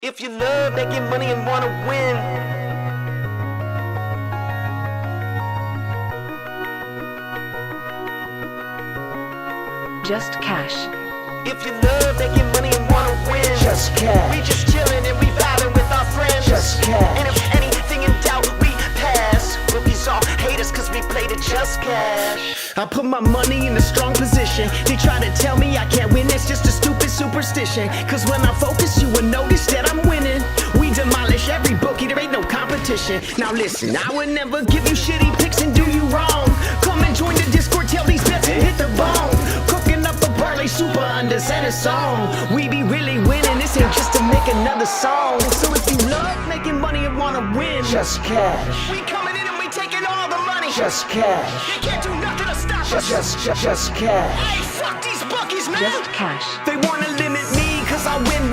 If you love making money and wanna win, Just cash. if you love making money and wanna win, Just cash. we just chillin' and we vibing with our friends. Just cash. And if anything in doubt, we pass. Rookies all hate us cause we played it just cash. I put my money in a strong position. They try to tell me I can't win, it's just a stupid superstition. Cause when I focus, you will notice that I'm winning. We demolish every bookie, there ain't no competition. Now listen, I would never give you shitty picks and do you wrong. Come and join the Discord, tell these bets to hit the bone. Cooking up a parlay super under center song. We be really winning, this ain't just to make another song. So if you love making money and wanna win, Just cash. we coming in and we taking all the money. Just cash. They can't do nothing to stop us. Just cash. Hey, fuck these bookies, man. Just cash. They wanna limit me cause I win.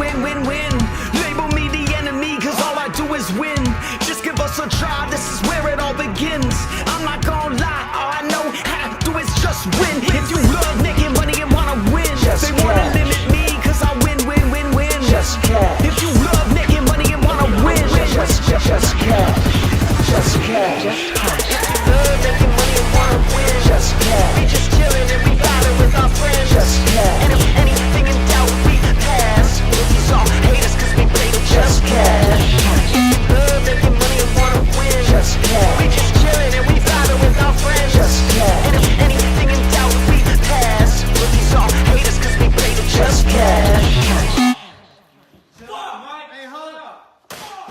Label me the enemy cause all I do is win. Just give us a try, this is where it all begins. I'm not gonna lie, all I know how to do is just win. If you love making money and wanna win, Just they wanna cash. limit me cause I win. Just cash. If you love making money and wanna win, Just cash. Just cash. Just cash. love making money and wanna win. Just cash. We just chillin' and we vibing with our friends. Just cash. And if anything in doubt, we pass. Rookies all hate us cause we played it just cash. Love making money and wanna win. Just cash. We just chillin' and we vibing with our friends. Just cash. And if anything in doubt, we pass. Rookies all hate us cause we played it just cash. Hey, hold up. Fuck,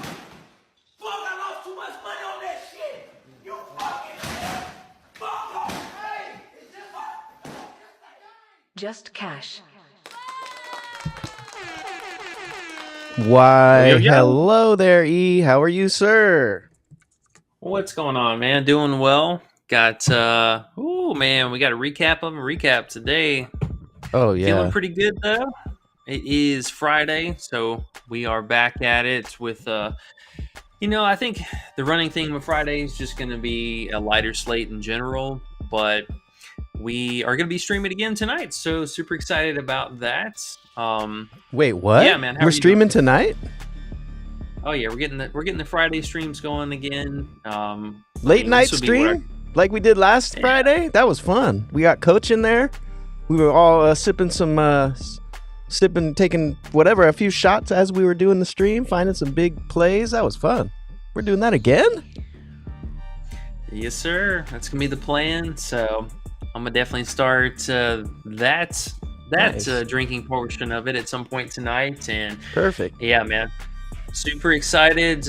I lost too much money on that shit. You fucking fuck. Hey, it's just fuck. Just cash. Why, Yo, yo. hello there, E. How are you, sir? What's going on, man? Doing well. Got we got a recap today. Oh, yeah. Feeling pretty good though. It is Friday, so we are back at it with I think the running theme of Friday is just gonna be a lighter slate in general, but we are gonna be streaming again tonight, so super excited about that. Wait, what? Yeah, man, how are We're you streaming tonight? Oh yeah, we're getting the Friday streams going again. Late night this will be where stream? Like we did last Friday? That was fun. We got Coach in there. We were all taking whatever, a few shots as we were doing the stream, finding some big plays. That was fun. We're doing that again? Yes, sir. That's gonna be the plan. So I'm gonna definitely start that Nice. drinking portion of it at some point tonight. And Perfect. yeah, man, super excited.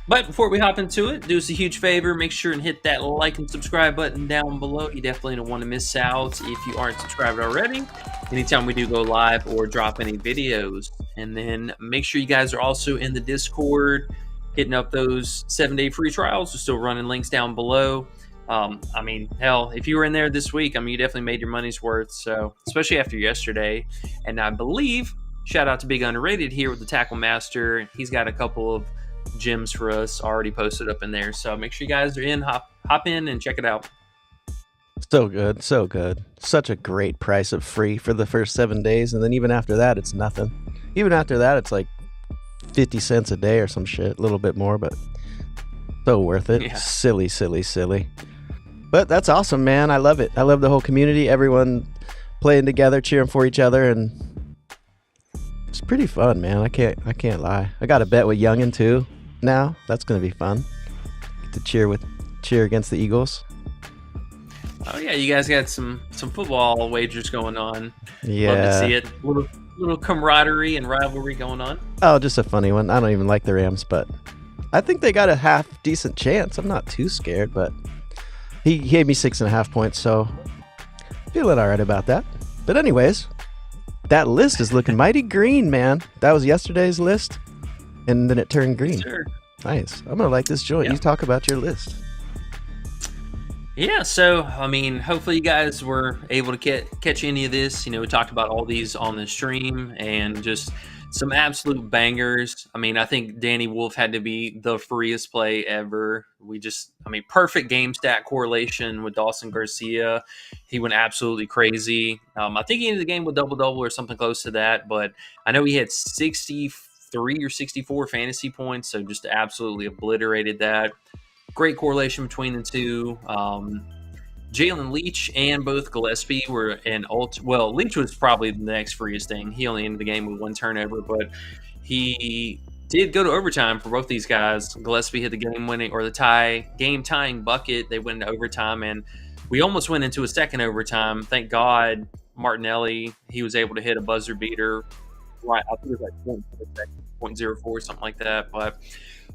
But before we hop into it, do us a huge favor. Make sure and hit that like and subscribe button down below. You definitely don't want to miss out if you aren't subscribed already. Anytime we do go live or drop any videos. And then make sure you guys are also in the Discord, hitting up those 7-day free trials. We're still running links down below. Hell, if you were in there this week, you definitely made your money's worth. So, especially after yesterday. And I believe, shout out to Big Underrated here with the Tackle Master. He's got a couple of gems for us already posted up in there. So make sure you guys are in, hop in and check it out. So good, so good. Such a great price of free for the first 7 days, and then even after that, it's nothing. Even after that, it's like 50 cents a day or some shit, a little bit more, but so worth it. Yeah. Silly. But that's awesome, man. I love it. I love the whole community, everyone playing together, cheering for each other, and it's pretty fun, man. I can't lie. I got a bet with Youngin too now. That's gonna be fun. Get to cheer against the Eagles. Oh yeah, you guys got some football wagers going on. Yeah. Love to see it. Little camaraderie and rivalry going on. Oh, just a funny one. I don't even like the Rams, but I think they got a half decent chance. I'm not too scared, but he gave me 6.5 points, so feeling all right about that. But anyways, that list is looking mighty green, man. That was yesterday's list, and then it turned green. Sure. Nice. I'm gonna like this joint. Yeah. You talk about your list. Yeah, so hopefully you guys were able to catch any of this. We talked about all these on the stream and just some absolute bangers. I think Danny Wolf had to be the freest play ever. Perfect game stat correlation with Dawson Garcia. He went absolutely crazy. I think he ended the game with double-double or something close to that, but I know he had 64 63 or 64 fantasy points, so just absolutely obliterated that. Great correlation between the two. Jalen Leach and both Gillespie were an well, Leach was probably the next freest thing. He only ended the game with 1 turnover, but he did go to overtime for both these guys. Gillespie hit the game-winning or the game-tying bucket. They went into overtime, and we almost went into a second overtime. Thank God Martinelli, he was able to hit a buzzer beater. Right, I think it was like 0.04, something like that. But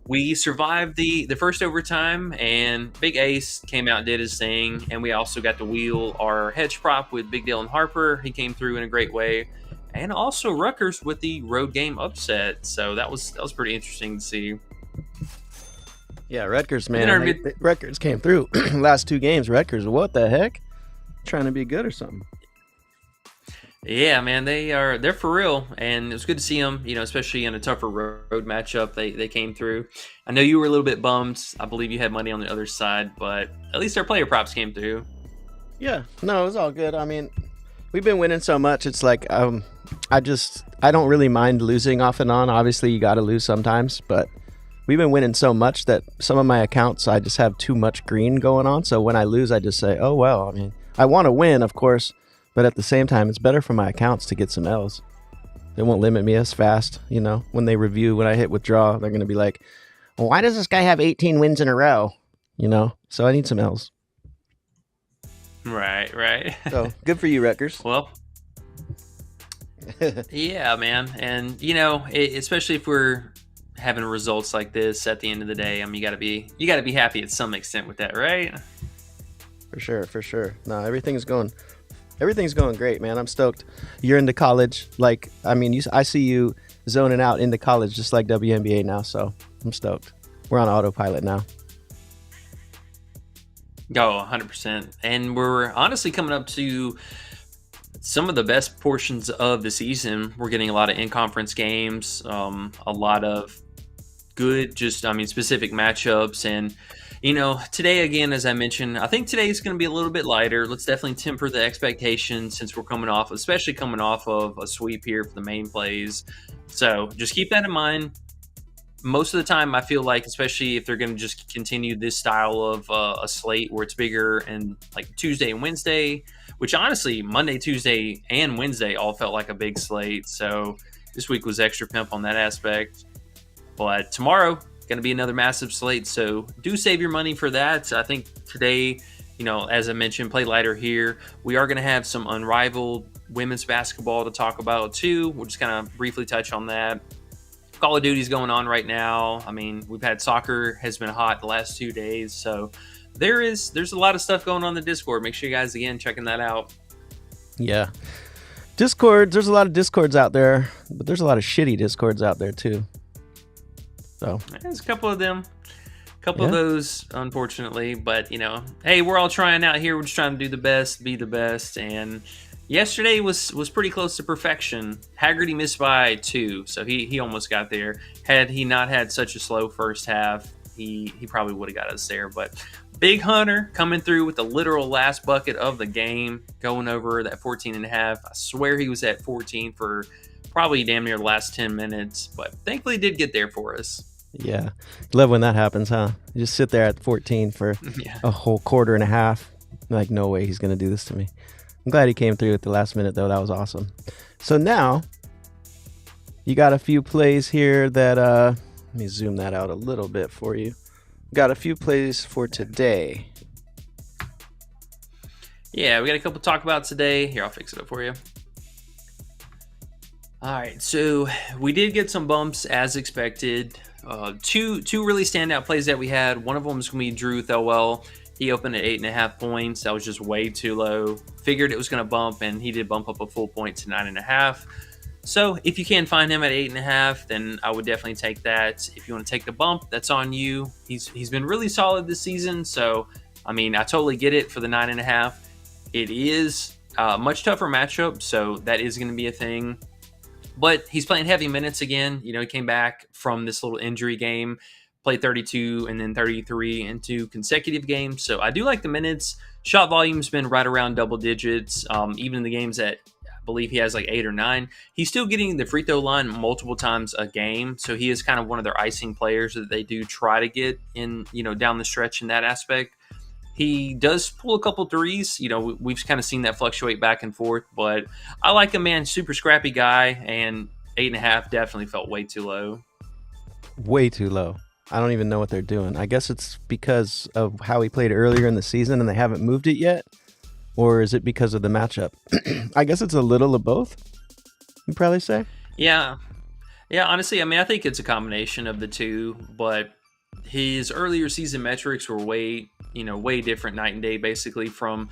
we survived the first overtime, and Big Ace came out and did his thing. And we also got to wheel our hedge prop with Big Dylan Harper. He came through in a great way. And also Rutgers with the road game upset. So that was pretty interesting to see. Yeah, Rutgers, man. Rutgers came through last 2 games. Rutgers, what the heck? Trying to be good or something. Yeah, man, they're for real, and it was good to see them. Especially in a tougher road matchup, they came through. I know you were a little bit bummed. I believe you had money on the other side, but at least our player props came through. Yeah, no, it was all good. I mean, we've been winning so much. It's like I don't really mind losing off and on. Obviously, you got to lose sometimes, but we've been winning so much that some of my accounts I just have too much green going on. So when I lose, I just say, oh well. I mean, I want to win, of course. But at the same time, it's better for my accounts to get some L's. They won't limit me as fast, when they review, when I hit withdraw, they're going to be like, well, why does this guy have 18 wins in a row? So I need some L's. Right. So good for you, Rutgers. Well, yeah, man. And, especially if we're having results like this at the end of the day, I mean, you got to be happy at some extent with that, right? For sure. No, everything's going great, man. I'm stoked. You're into college. I see you zoning out into college just like WNBA now, so I'm stoked. We're on autopilot now. Oh, 100%. And we're honestly coming up to some of the best portions of the season. We're getting a lot of in-conference games, a lot of good, specific matchups. And today, again, as I mentioned, I think today is going to be a little bit lighter. Let's definitely temper the expectations since we're especially coming off of a sweep here for the main plays. So just keep that in mind. Most of the time, I feel like, especially if they're going to just continue this style of a slate where it's bigger and like Tuesday and Wednesday, which honestly, Monday, Tuesday, and Wednesday all felt like a big slate. So this week was extra pimp on that aspect. But tomorrow, going to be another massive slate, so do save your money for that. I think today, as I mentioned, play lighter here. We are going to have some unrivaled women's basketball to talk about too. We'll just kind of briefly touch on that. Call of Duty's going on right now. I mean, we've had soccer has been hot the last 2 days, so there's a lot of stuff going on in the Discord. Make sure you guys again checking that out. Yeah, Discord. There's a lot of Discords out there, but there's a lot of shitty Discords out there too. So there's a couple of them, of those, unfortunately. But hey, we're all trying out here. We're just trying to do the best, be the best. And yesterday was pretty close to perfection. Haggerty missed by 2, so he almost got there. Had he not had such a slow first half, he probably would have got us there. But Big Hunter coming through with the literal last bucket of the game, going over that 14.5. I swear he was at 14 for probably damn near the last 10 minutes, but thankfully did get there for us. Yeah. Love when that happens, huh? You just sit there at 14 for a whole quarter and a half. Like, no way he's going to do this to me. I'm glad he came through at the last minute, though. That was awesome. So now, you got a few plays here that, let me zoom that out a little bit for you. Got a few plays for today. Yeah, we got a couple to talk about today. Here, I'll fix it up for you. All right, so we did get some bumps as expected. Two really standout plays that we had. One of them is going to be Drew Thelwell. He opened at 8.5 points. That was just way too low. Figured it was going to bump, and he did bump up a full point to 9.5. So if you can find him at 8.5, then I would definitely take that. If you want to take the bump, that's on you. He's been really solid this season. So, I mean, I totally get it for the 9.5. It is a much tougher matchup, so that is going to be a thing. But he's playing heavy minutes again. He came back from this little injury game, played 32 and then 33 in 2 consecutive games. So I do like the minutes. Shot volume's been right around double digits. Even in the games that I believe he has like 8 or 9. He's still getting the free throw line multiple times a game, so he is kind of one of their icing players that they do try to get in, down the stretch in that aspect. He does pull a couple threes. We've kind of seen that fluctuate back and forth, but I like him, man. Super scrappy guy, and 8.5 definitely felt way too low. Way too low. I don't even know what they're doing. I guess it's because of how he played earlier in the season and they haven't moved it yet. Or is it because of the matchup? I guess it's a little of both, you'd probably say. Yeah. Yeah, honestly, I think it's a combination of the two, but his earlier season metrics were way different night and day, basically, from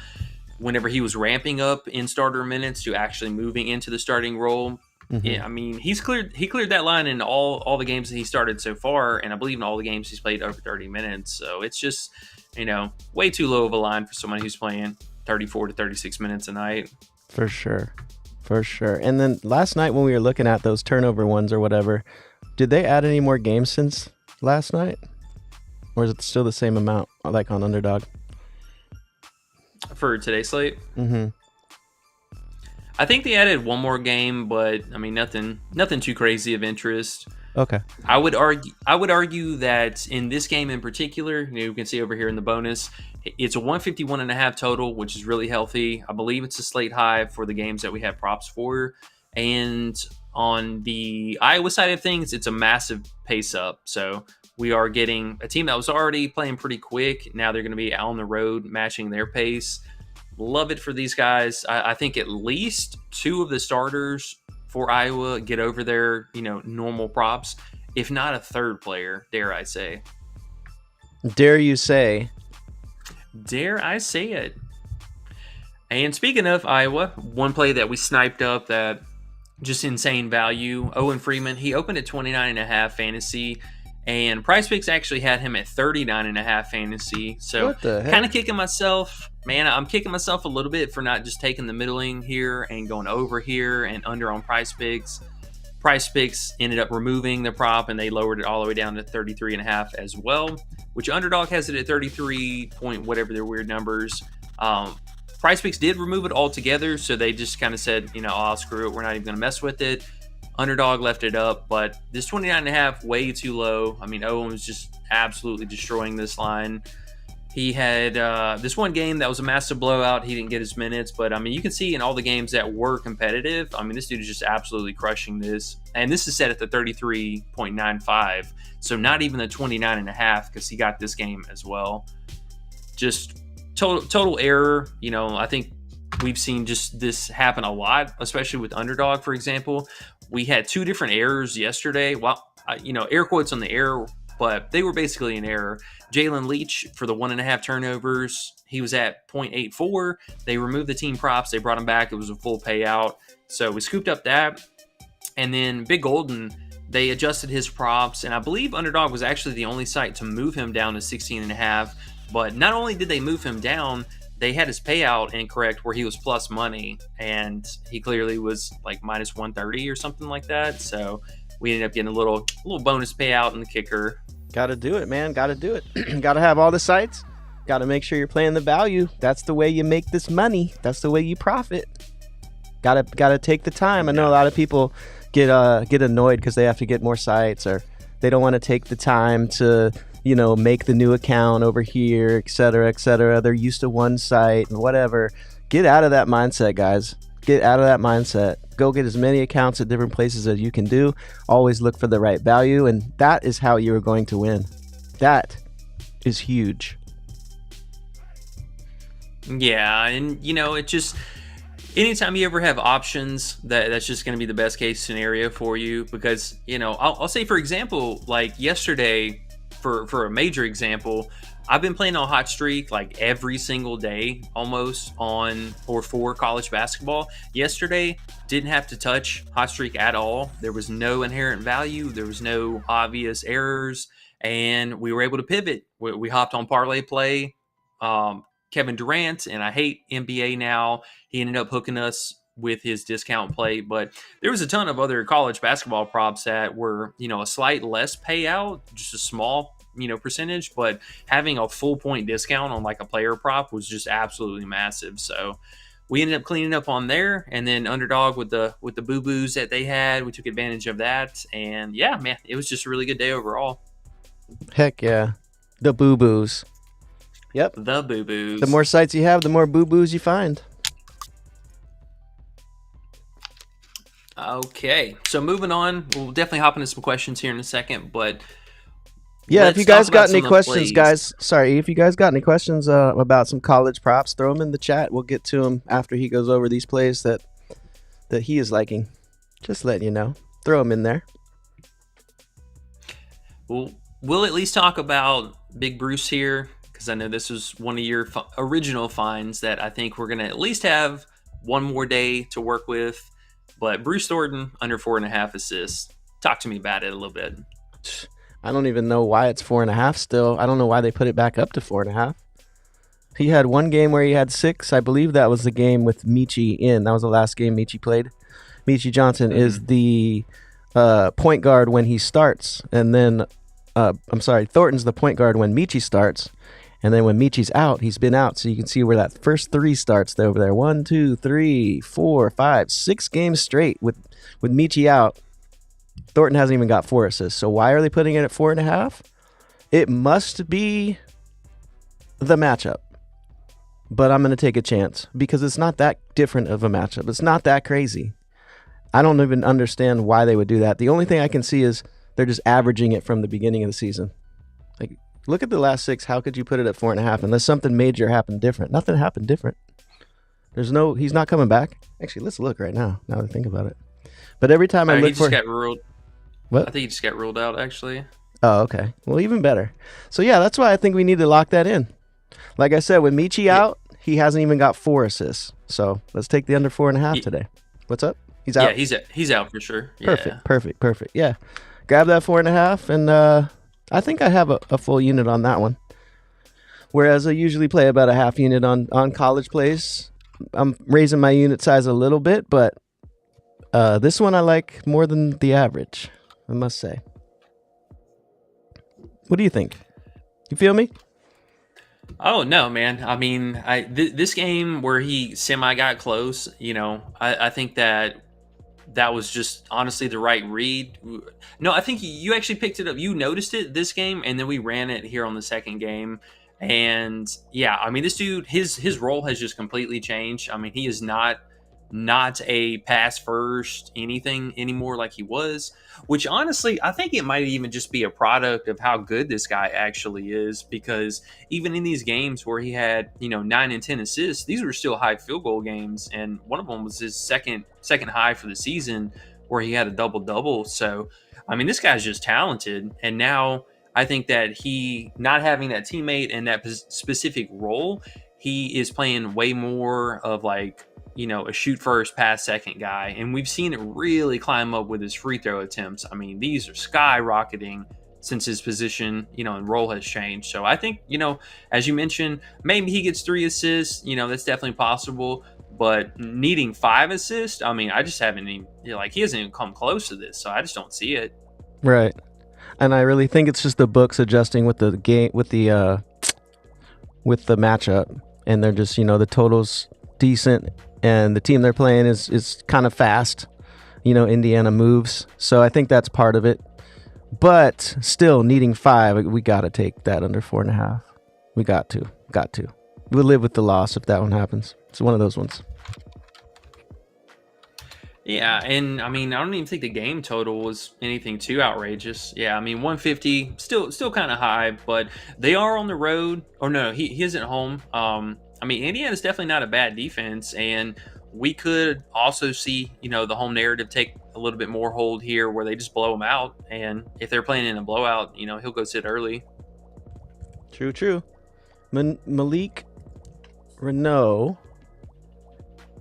whenever he was ramping up in starter minutes to actually moving into the starting role. Mm-hmm. Yeah, he cleared that line in all the games that he started so far, and I believe in all the games he's played over 30 minutes. So it's just, way too low of a line for someone who's playing 34 to 36 minutes a night. For sure. And then last night when we were looking at those turnover ones or whatever, did they add any more games since last night? Or is it still the same amount, like on Underdog? For today's slate? Mm-hmm. I think they added one more game, but nothing too crazy of interest. Okay. I would argue that in this game in particular, you can see over here in the bonus, it's a 151.5 total, which is really healthy. I believe it's a slate high for the games that we have props for. And on the Iowa side of things, it's a massive pace up. So we are getting a team that was already playing pretty quick. Now they're going to be out on the road matching their pace. Love it for these guys. I think at least 2 of the starters for Iowa get over their, normal props, if not a third player, dare I say. Dare you say? Dare I say it? And speaking of Iowa, one play that we sniped up that just insane value, Owen Freeman, he opened at 29.5 fantasy, and PrizePicks actually had him at 39.5 fantasy. So kind of kicking myself, man, I'm kicking myself a little bit for not just taking the middling here and going over here and under on PrizePicks. PrizePicks ended up removing the prop, and they lowered it all the way down to 33.5 as well, which Underdog has it at 33 point whatever their weird numbers. PrizePicks did remove it altogether, so they just kind of said, oh, screw it, we're not even going to mess with it. Underdog left it up, but this 29.5 way too low. Owen was just absolutely destroying this line. He had this one game that was a massive blowout. He didn't get his minutes, but you can see in all the games that were competitive, this dude is just absolutely crushing this. And this is set at the 33.95, so not even the 29.5, because he got this game as well. Just total error. I think we've seen just this happen a lot, especially with Underdog, for example. We had 2 different errors yesterday. Well, air quotes on the error, but they were basically an error. Jalen Leach for the 1.5 turnovers, he was at 0.84. They removed the team props. They brought him back. It was a full payout. So we scooped up that. And then Big Golden, they adjusted his props. And I believe Underdog was actually the only site to move him down to 16.5. But not only did they move him down, they had his payout incorrect where he was plus money, and he clearly was like minus 130 or something like that. So we ended up getting a little bonus payout in the kicker. Got to do it, man. Got to do it. Got to have all the sites. Got to make sure you're playing the value. That's the way you make this money. That's the way you profit. Got to take the time. I know a lot of people get annoyed because they have to get more sites, or they don't want to take the time to make the new account over here, et cetera. They're used to one site and whatever. Get out of that mindset, guys. Get out of that mindset. Go get as many accounts at different places as you can do. Always look for the right value, and that is how you are going to win. That is huge. Yeah, and it just, anytime you ever have options, that's just going to be the best case scenario for you, because I'll say, for example, like yesterday, for a major example, I've been playing on Hot Streak like every single day almost for college basketball. Yesterday, didn't have to touch Hot Streak at all. There was no inherent value. There was no obvious errors, and we were able to pivot. We hopped on Parlay Play. Kevin Durant, and I hate NBA now, he ended up hooking us with his discount play, but there was a ton of other college basketball props that were, a slight less payout, just a small, percentage, but having a full point discount on like a player prop was just absolutely massive. So we ended up cleaning up on there, and then Underdog with the boo boos that they had, we took advantage of that, and yeah, man, it was just a really good day overall. Heck yeah, the boo boos. Yep, The boo boos. the more sites you have, the more boo boos you find. Okay, so moving on, we'll definitely hop into some questions here in a second, but Yeah, let's if you guys talk about got any some of the questions, plays. guys, sorry, if you guys got any questions about some college props, throw them in the chat. We'll get to them after he goes over these plays that he is liking. Just letting you know. Throw them in there. We'll at least talk about Big Bruce here, because I know this was one of your original finds that I think we're going to at least have one more day to work with. But Bruce Thornton, under 4.5 assists. Talk to me about it a little bit. I don't even know why it's 4.5 still. I don't know why they put it back up to 4.5. He had one game where he had 6. I believe that was the game with Michi in. That was the last game Michi played. Michi Johnson is the point guard when he starts. And then, Thornton's the point guard when Michi starts. And then when Michi's out, he's been out. So you can see where that first 3 starts over there. 1, 2, 3, 4, 5, 6 games straight with Michi out. Thornton hasn't even got 4 assists. So why are they putting it at 4.5? It must be the matchup. But I'm going to take a chance because it's not that different of a matchup. It's not that crazy. I don't even understand why they would do that. The only thing I can see is they're just averaging it from the beginning of the season. Like, look at the last 6. How could you put it at 4.5 unless something major happened different? Nothing happened different. He's not coming back. Actually, let's look right now. Now that I think about it. But every time I look he just got ruled. What? I think he just got ruled out, actually. Oh, okay. Well, even better. So yeah, that's why I think we need to lock that in. Like I said, with Michi out, he hasn't even got 4 assists. So let's take the under 4.5 today. What's up? He's out. Yeah, he's out for sure. Perfect. Yeah, grab that 4.5, and I think I have a full unit on that one. Whereas I usually play about a half unit on college plays. I'm raising my unit size a little bit, but this one I like more than the average, I must say. What do you think? You feel me? Oh no, man. I mean, this game where he semi got close, I think that was just honestly the right read. No, I think you actually picked it up. You noticed it this game, and then we ran it here on the second game. And yeah, I mean, this dude, his role has just completely changed. I mean, he is not a pass first anything anymore like he was, which honestly I think it might even just be a product of how good this guy actually is, because even in these games where he had 9 and 10 assists, these were still high field goal games, and one of them was his second high for the season where he had a double. So I mean, this guy's just talented, and now I think that he not having that teammate in that specific role, he is playing way more of like a shoot first, pass second guy. And we've seen it really climb up with his free throw attempts. I mean, these are skyrocketing since his position, and role has changed. So I think, as you mentioned, maybe he gets 3 assists, that's definitely possible. But needing 5 assists, I mean, I just haven't even, he hasn't even come close to this. So I just don't see it. Right. And I really think it's just the books adjusting with the game, with the matchup. And they're just, the total's decent. And the team they're playing is kind of fast. Indiana moves. So I think that's part of it. But still, needing 5, we got to take that under 4.5. We got to. We'll live with the loss if that one happens. It's one of those ones. Yeah, and I mean, I don't even think the game total was anything too outrageous. Yeah, I mean, 150, still kind of high, but they are on the road. Or no, he isn't home. I mean, Indiana's definitely not a bad defense, and we could also see, the home narrative take a little bit more hold here where they just blow them out. And if they're playing in a blowout, he'll go sit early. True. Malik Renault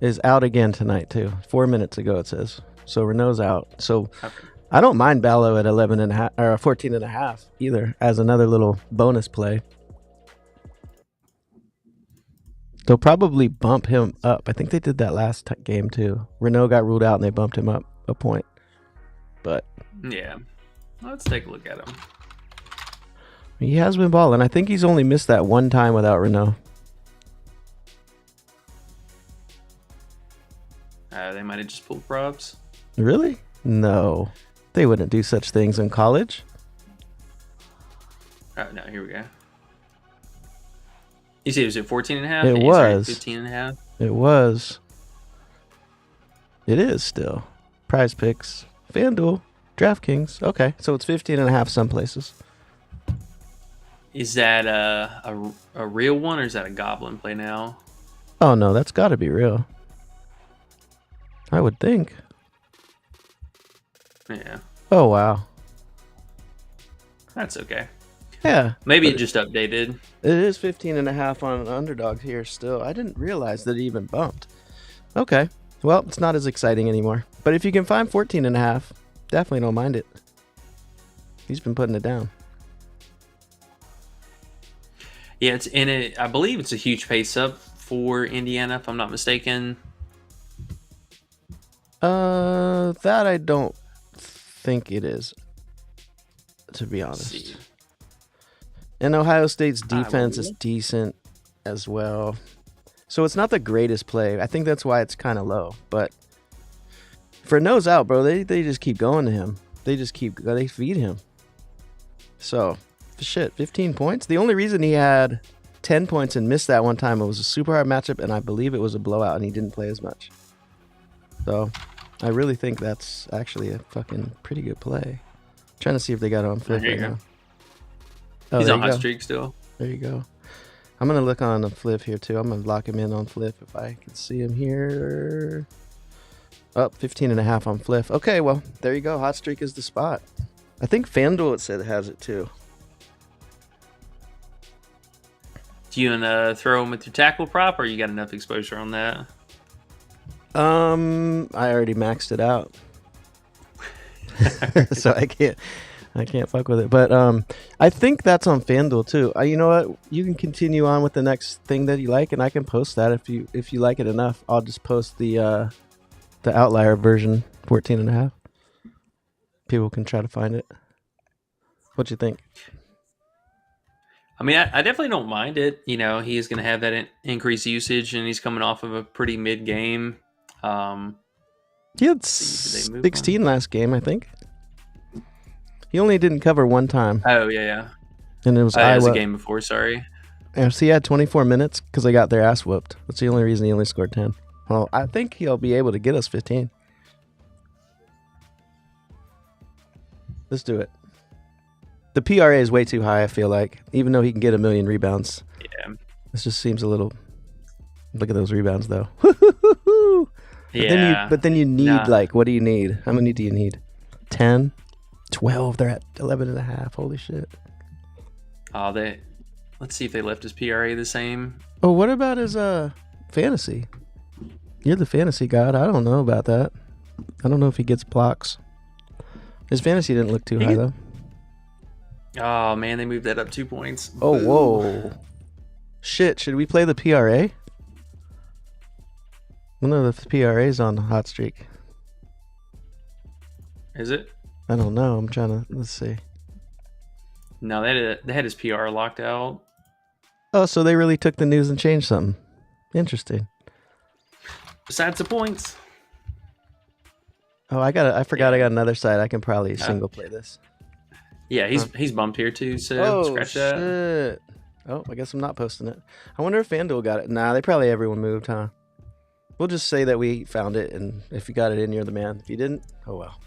is out again tonight, too. 4 minutes ago, it says. So Renault's out. So okay. I don't mind Ballo at 11.5 or 14.5 either as another little bonus play. They'll probably bump him up. I think they did that last game too. Renault got ruled out and they bumped him up a point. But yeah, let's take a look at him. He has been balling. I think he's only missed that one time without Renault. They might have just pulled props. Really? No. They wouldn't do such things in college. Oh, no, here we go. You said it was at 14.5? It was. 15.5? It was. It is still. PrizePicks, FanDuel, DraftKings. Okay, so it's 15.5 some places. Is that a real one, or is that a goblin play now? Oh, no, that's got to be real. I would think. Yeah. Oh, wow. That's okay. Yeah. Maybe it just updated. It is 15.5 on Underdog here still. I didn't realize that it even bumped. Okay. Well, it's not as exciting anymore. But if you can find 14.5, definitely don't mind it. He's been putting it down. Yeah, it's in it. I believe it's a huge pace up for Indiana, if I'm not mistaken. That I don't think it is, to be honest. See. And Ohio State's defense is decent as well. So it's not the greatest play. I think that's why it's kind of low. But for nose out, bro, they just keep going to him. They feed him. So, shit, 15 points. The only reason he had 10 points and missed that one time, it was a super hard matchup, and I believe it was a blowout, and he didn't play as much. So, I really think that's actually a fucking pretty good play. Trying to see if they got it on Fliff right now. Oh, He's there on you hot go. streak still. There you go. I'm going to look on the Fliff here, too. I'm going to lock him in on Fliff if I can see him here. Up 15.5 on Fliff. Okay, well, there you go. Hot streak is the spot. I think FanDuel, it said, has it, too. Do you want to throw him with your tackle prop, or you got enough exposure on that? I already maxed it out. So I can't fuck with it. But I think that's on FanDuel too. You know what? You can continue on with the next thing that you like, and I can post that if you like it enough. I'll just post the outlier version, 14.5. People can try to find it. What you think? I mean, I definitely don't mind it. You know, he is going to have that increased usage, and he's coming off of a pretty mid game. He had See, did they move 16 last game, I think. He only didn't cover one time, Oh, yeah. and it was That was Iowa. a game before, sorry. FC had 24 minutes because they got their ass whooped. That's the only reason he only scored 10. Well, I think he'll be able to get us 15. Let's do it. The PRA is way too high, I feel like. Even though he can get 1 million rebounds. Yeah. This just seems a little... Look at those rebounds, though. Yeah. But then you need, Nah. like, what do you need? How many do you need? 10? 12? They're at 11.5. Holy shit. Oh, let's see if they left his PRA the same. Oh, what about his fantasy? You're the fantasy god. I don't know about that. I don't know if he gets blocks. His fantasy didn't look too high, though. Oh, man, they moved that up 2 points. Oh, Boo. whoa. Shit, should we play the PRA? One of the PRA's on the hot streak. Is it? I don't know. I'm trying to... Let's see. No, they had his PR locked out. Oh, so they really took the news and changed something. Interesting. Besides the points. Oh, I forgot I got another side. I can probably single play this. Yeah, he's bumped here too, so scratch that. Shit. Oh, I guess I'm not posting it. I wonder if FanDuel got it. Nah, everyone moved, huh? We'll just say that we found it, and if you got it in, you're the man. If you didn't, oh well.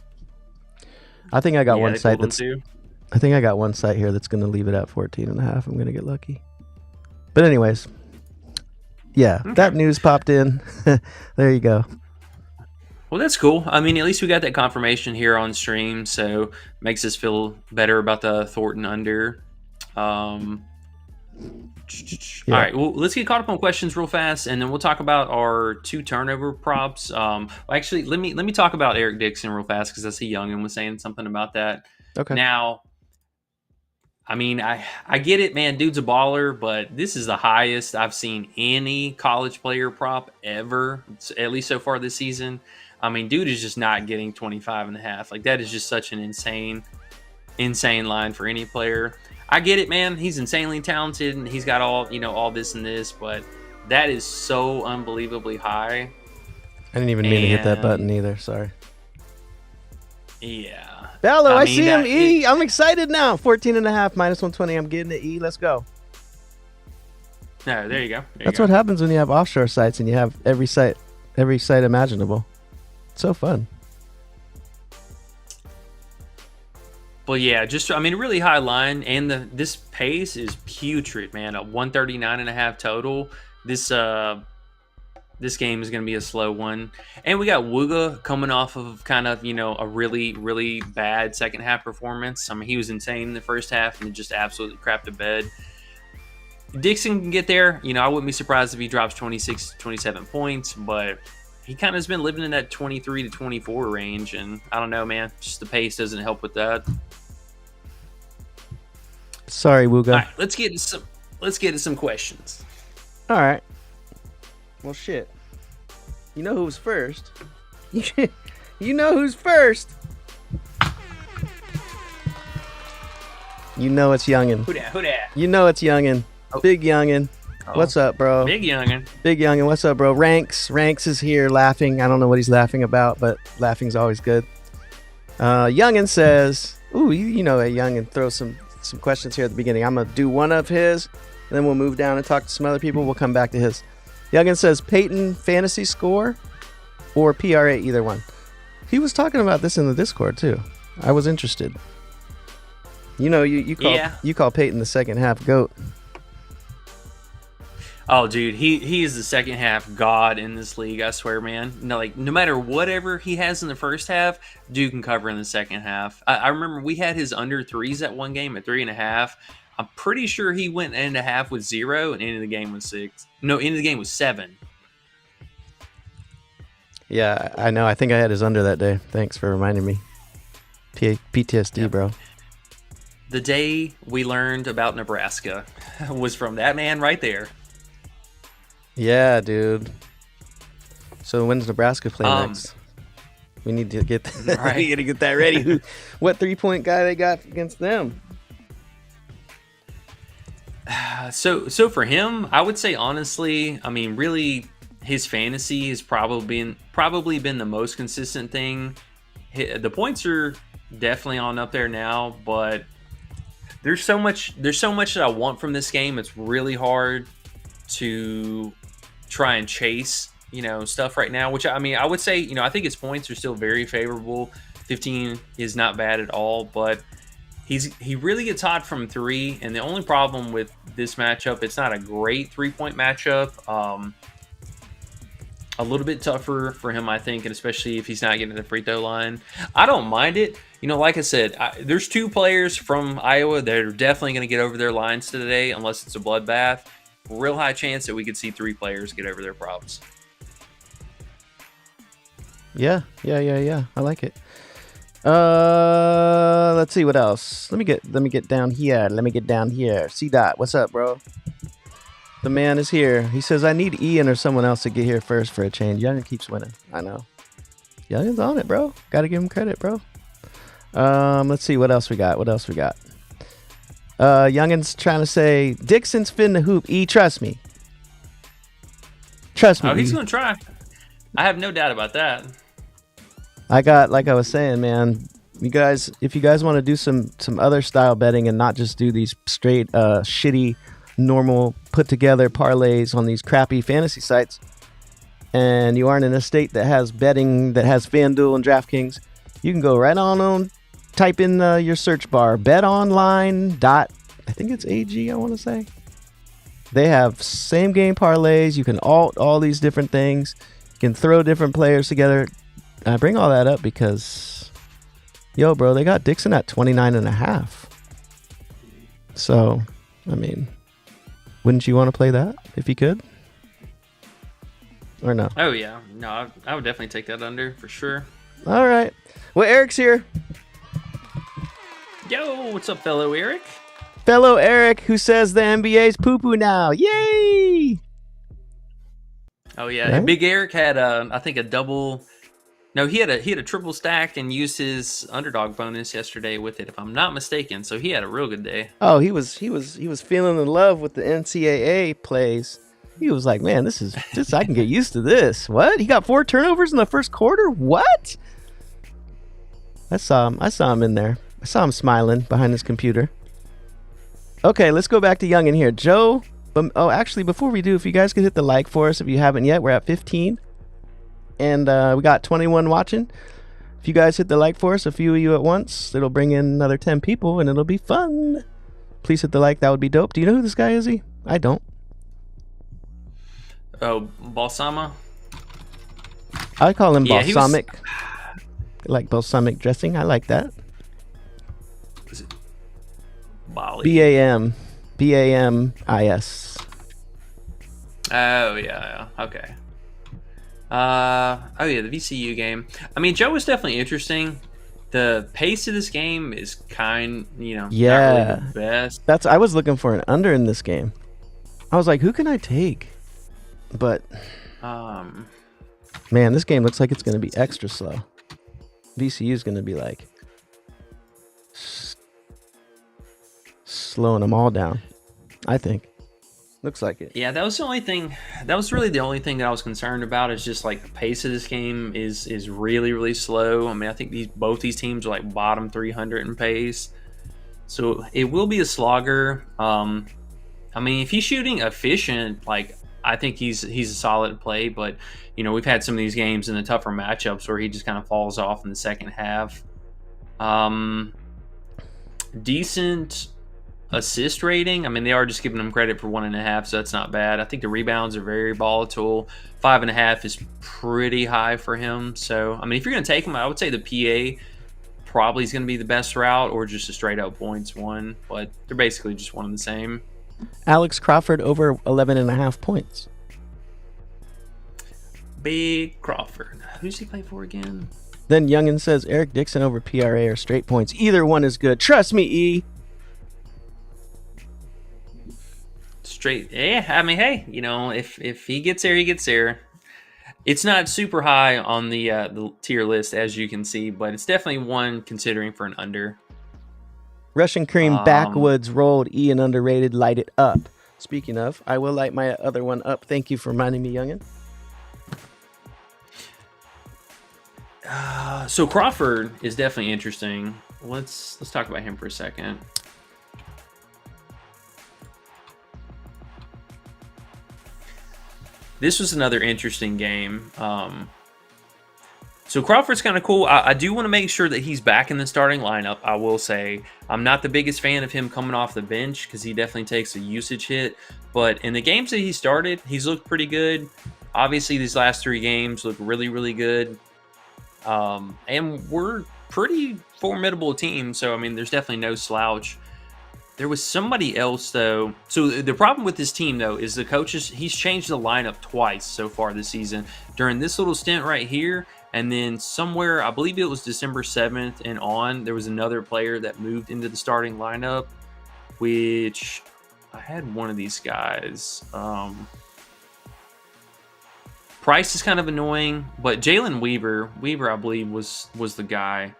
I think I got one they site pulled that's... them too. I think I got one site here that's going to leave it at 14.5. I'm going to get lucky. But anyways, yeah, that news popped in. There you go. Well, that's cool. I mean, at least we got that confirmation here on stream, so makes us feel better about the Thornton under. All right, well, let's get caught up on questions real fast, and then we'll talk about our 2 turnover props. Actually, let me talk about Eric Dixon real fast because I see Youngin was saying something about that. Okay. Now, I mean, I get it, man. Dude's a baller, but this is the highest I've seen any college player prop ever, at least so far this season. I mean, dude is just not getting 25.5. Like, that is just such an insane line for any player. I get it, man. He's insanely talented, and he's got all this and this, but that is so unbelievably high. I didn't even mean to hit that And- button either. Sorry. Yeah. Bello, I mean, see him. it- E. I'm excited now. 14.5 minus 120. I'm getting the E. Let's go. No, there you go. That's what happens when you have offshore sites and you have every site imaginable. It's so fun. But yeah, just really high line, and this pace is putrid, man. A 139.5 total. This game is going to be a slow one, and we got Wooga coming off of kind of a really really bad second half performance. I mean, he was insane in the first half and just absolutely crapped the bed. Dixon can get there. I wouldn't be surprised if he drops 26, 27 points, but he kind of has been living in that 23 to 24 range, and I don't know, man. Just the pace doesn't help with that. Sorry, Wooga. All right, let's get to some questions. All right. Well, shit. You know who's first? You know who's first? You know it's Youngin. Who dat? You know it's Youngin. Big Youngin. Oh. What's up, bro? Big youngin. Big Youngin. What's up, bro? Ranks is here laughing. I don't know what he's laughing about, but laughing's always good. Youngin says, ooh, you know a Youngin throws some questions here at the beginning. I'm going to do one of his, and then we'll move down and talk to some other people. We'll come back to his. Youngin says, Peyton fantasy score or PRA, either one. He was talking about this in the Discord, too. I was interested. You call Peyton the second half GOAT. Oh, dude, he is the second half god in this league. I swear, man. No matter whatever he has in the first half, dude can cover in the second half. I remember we had his under threes at one game at 3.5. I'm pretty sure he went end of half with 0 and ended the game with 6. No, end of the game with 7. Yeah, I know. I think I had his under that day. Thanks for reminding me. PTSD, bro. The day we learned about Nebraska was from that man right there. Yeah, dude. So when's Nebraska play next? We need to get Right. we got to get that ready. What 3-point guy they got against them? So for him, I would say honestly, I mean, really, his fantasy has probably been the most consistent thing. The points are definitely on up there now, but there's so much that I want from this game. It's really hard to try and chase, stuff right now, which I mean, I would say, I think his points are still very favorable. 15 is not bad at all, but he really gets hot from 3, and the only problem with this matchup, it's not a great 3-point matchup. A little bit tougher for him, I think, and especially if he's not getting to the free throw line. I don't mind it. Like I said, there's 2 players from Iowa that are definitely going to get over their lines today, unless it's a bloodbath. Real high chance that we could see 3 players get over their props. Yeah. I like it. Let's see what else. Let me get down here. C Dot, what's up, bro? The man is here. He says, I need Ian or someone else to get here first for a change. Youngin keeps winning. I know. Youngin's on it, bro. Gotta give him credit, bro. Let's see what else we got. Youngin's trying to say, Dixon's finna hoop. E, trust me. Oh, he's going to try. I have no doubt about that. I was saying, man, if you guys want to do some other style betting and not just do these straight shitty normal put together parlays on these crappy fantasy sites, and you aren't in a state that has betting, that has FanDuel and DraftKings, you can go right on type in your search bar betonline. I think it's AG, I want to say. They have same game parlays. You can alt all these different things. You can throw different players together. I bring all that up because, yo, bro, they got Dixon at 29.5. So, I mean, wouldn't you want to play that if you could? Or no? Oh, yeah. No, I would definitely take that under for sure. All right. Well, Eric's here. Yo, what's up, fellow Eric? Fellow Eric, who says the NBA's poo-poo now. Yay! Oh, yeah. Right? Big Eric had, I think, a double... No, he had a triple stack and used his underdog bonus yesterday with it, if I'm not mistaken. So he had a real good day. Oh, he was feeling in love with the NCAA plays. He was like, man, this I can get used to this. What? He got 4 turnovers in the first quarter? What? I saw him in there. I saw him smiling behind his computer. Okay, let's go back to Youngin here. Joe, actually, before we do, if you guys could hit the like for us if you haven't yet, we're at 15. And we got 21 watching. If you guys hit the like for us, a few of you at once, it'll bring in another 10 people, and it'll be fun. Please hit the like. That would be dope. Do you know who this guy is? I don't. Oh, Balsama? I call him Yeah, balsamic. Like balsamic dressing. I like that. Is it Bali? BAMIS. Oh, yeah. Okay. The VCU game. I mean, Joe was definitely interesting. The pace of this game is not really the best. I was looking for an under in this game. I was like, who can I take? But man, this game looks like it's going to be extra slow. VCU is going to be like slowing them all down, I think. Looks like it. Yeah, that was the only thing. That was really the only thing that I was concerned about. Is just like the pace of this game is really, really slow. I mean, I think both these teams are like bottom 300 in pace, so it will be a slogger. I mean, if he's shooting efficient, like I think he's a solid play. But we've had some of these games in the tougher matchups where he just kind of falls off in the second half. Decent assist rating. I mean, they are just giving him credit for 1.5, so that's not bad. I think the rebounds are very volatile. 5.5 is pretty high for him. So, I mean, if you're going to take him, I would say the PA probably is going to be the best route, or just a straight up points one. But they're basically just one and the same. Alex Crawford over 11.5 points. Big Crawford. Who's he play for again? Then Youngin says Eric Dixon over PRA or straight points. Either one is good. Trust me, E. Straight, yeah. I mean, hey, if he gets there, he gets there. It's not super high on the tier list, as you can see, but it's definitely one considering for an under. Russian Cream backwoods rolled E and underrated. Light it up. Speaking of, I will light my other one up. Thank you for reminding me, Youngin. So Crawford is definitely interesting. Let's talk about him for a second. This was another interesting game. So Crawford's kind of cool. I do want to make sure that he's back in the starting lineup. I will say I'm not the biggest fan of him coming off the bench because he definitely takes a usage hit. But in the games that he started, he's looked pretty good. Obviously, these last 3 games look really, really good. And we're pretty formidable team. So, I mean, there's definitely no slouch. There was somebody else, though. So the problem with this team, though, is the coaches, he's changed the lineup twice so far this season. During this little stint right here, and then somewhere, I believe it was December 7th and on, there was another player that moved into the starting lineup, which I had one of these guys. Price is kind of annoying, but Jalen Weaver, I believe, was the guy.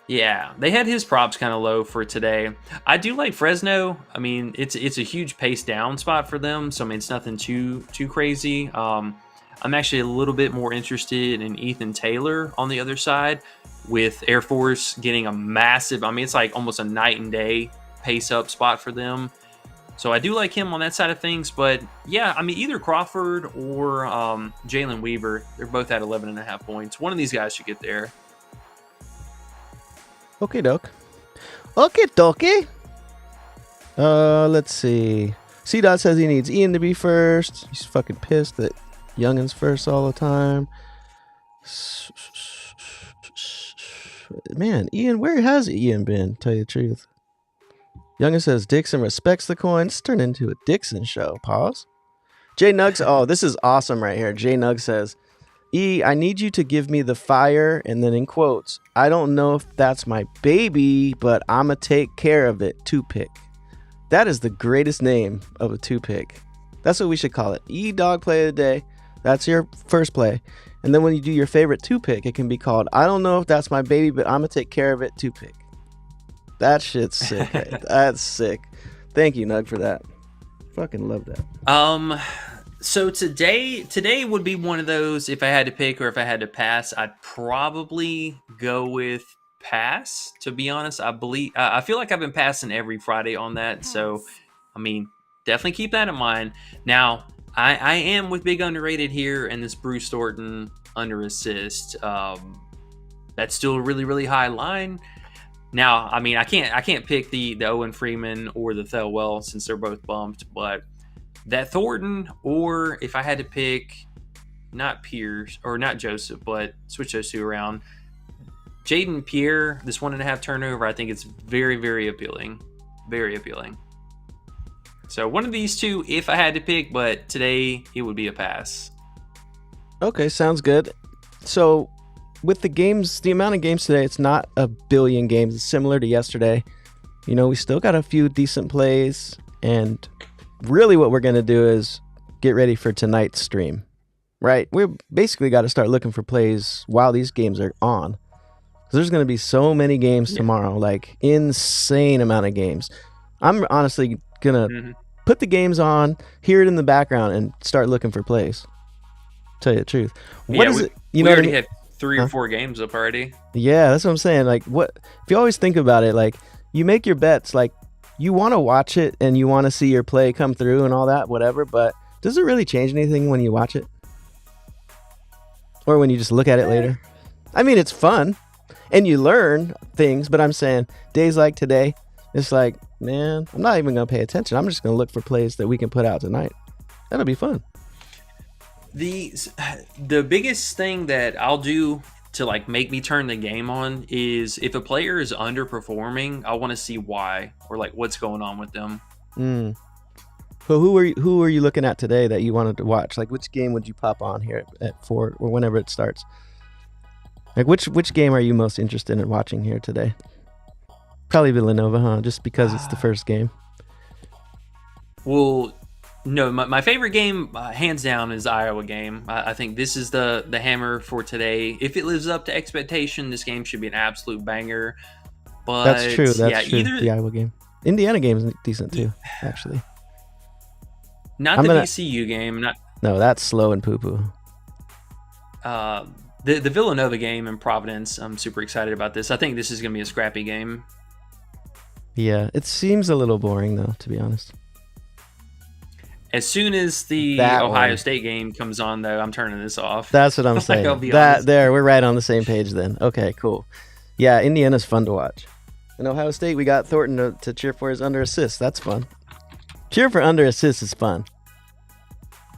Yeah, they had his props kind of low for today. I do like Fresno. I mean, it's a huge pace down spot for them, so I mean, it's nothing too crazy. I'm actually a little bit more interested in Ethan Taylor on the other side, with Air Force getting a massive, I mean, it's like almost a night and day pace up spot for them. So I do like him on that side of things, but yeah, I mean, either Crawford or Jalen Weaver, they're both at 11.5 points. One of these guys should get there. Okay, doke. Okay, dokie. Let's see. C-Dot says he needs Ian to be first. He's fucking pissed that Youngin's first all the time. Man, Ian, where has Ian been? Tell you the truth. Youngin says Dixon respects the coin. It's turned into a Dixon show. Pause. Jay Nuggs. Oh, this is awesome right here. Jay Nuggs says, E, I need you to give me the fire, and then in quotes, I don't know if that's my baby, but I'ma take care of it. 2-pick. That is the greatest name of a 2-pick. That's what we should call it. E Dog Play of the Day. That's your first play. And then when you do your favorite 2-pick, it can be called, I don't know if that's my baby, but I'ma take care of it. That shit's sick. Right? That's sick. Thank you, Nug, for that. Fucking love that. So today would be one of those. If I had to pick or if I had to pass, I'd probably go with pass. To be honest, I feel like I've been passing every Friday on that. So, I mean, definitely keep that in mind. Now, I am with big underrated here, and this Bruce Thornton under assist. That's still a really, really high line. Now, I mean, I can't pick the Owen Freeman or the Thelwell since they're both bumped, but that Thornton, or if I had to pick, not Pierce or not Joseph, but switch those two around, Jaden Pierre, this 1.5 turnover, I think it's very, very appealing. Very appealing. So one of these two, if I had to pick, but today it would be a pass. Okay, sounds good. So with the games, the amount of games today, it's not a billion games. It's similar to yesterday. You know, we still got a few decent plays, and really what we're going to do is get ready for tonight's stream, right? We're basically got to start looking for plays while these games are on. There's going to be so many games tomorrow, like insane amount of games. I'm honestly going to put the games on, hear it in the background, and start looking for plays. Tell you the truth. What is it? You know, we already have 3 or 4 games up already. Yeah, that's what I'm saying. Like, what if you always think about it? Like, you make your bets, like you want to watch it and you want to see your play come through and all that, whatever. But does it really change anything when you watch it, or when you just look at it later? I mean, it's fun and you learn things, but I'm saying days like today, it's like, man, I'm not even gonna pay attention. I'm just gonna look for plays that we can put out tonight. That'll be fun. The biggest thing that I'll do to like make me turn the game on is if a player is underperforming, I want to see why, or like what's going on with them. So who are you looking at today that you wanted to watch? Like, which game would you pop on here at 4 or whenever it starts? Like, which game are you most interested in watching here today? Probably Villanova, huh? Just because it's the first game. Well, no, my favorite game, hands down, is the Iowa game. I think this is the hammer for today. If it lives up to expectation, this game should be an absolute banger. But that's true. That's true. Either the Iowa game. Indiana game is decent too, actually. Not the VCU game. No, that's slow and poo-poo. The Villanova game in Providence, I'm super excited about this. I think this is going to be a scrappy game. Yeah, it seems a little boring, though, to be honest. As soon as the Ohio State game comes on, though, I'm turning this off. That's what I'm saying. We're right on the same page then. Okay, cool. Yeah, Indiana's fun to watch. In Ohio State, we got Thornton to cheer for his under assist. That's fun. Cheer for under assist is fun.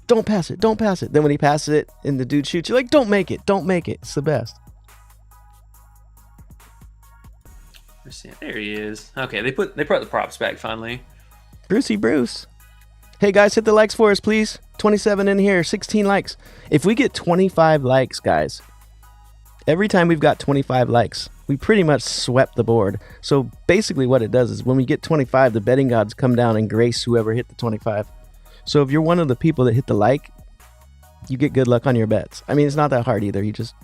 Don't pass it. Don't pass it. Then when he passes it and the dude shoots, you're like, don't make it. Don't make it. It's the best. There he is. Okay, they put the props back finally. Brucey Bruce. Hey guys, hit the likes for us, please. 27 in here, 16 likes. If we get 25 likes, guys, every time we've got 25 likes, we pretty much swept the board. So basically what it does is when we get 25, the betting gods come down and grace whoever hit the 25. So if you're one of the people that hit the like, you get good luck on your bets. I mean, it's not that hard either. You just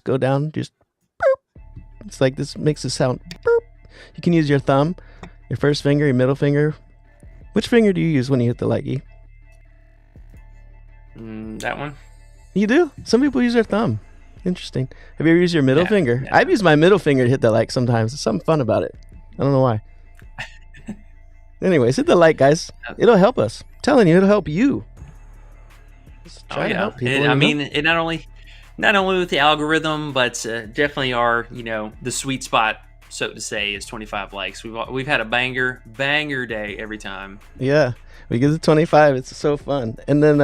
go down, just boop. It's like this makes it sound boop. You can use your thumb, your first finger, your middle finger. Which finger do you use when you hit the like? That one. You do? Some people use their thumb. Interesting. Have you ever used your middle finger? Yeah. I've used my middle finger to hit the like sometimes. There's something fun about it. I don't know why. Anyways, hit the like, guys. It'll help us. I'm telling you, it'll help you. Just try to help people. It not only with the algorithm, but definitely our, the sweet spot, so to say, is 25 likes. We've had a banger day every time. Yeah, we get to 25. It's so fun. And then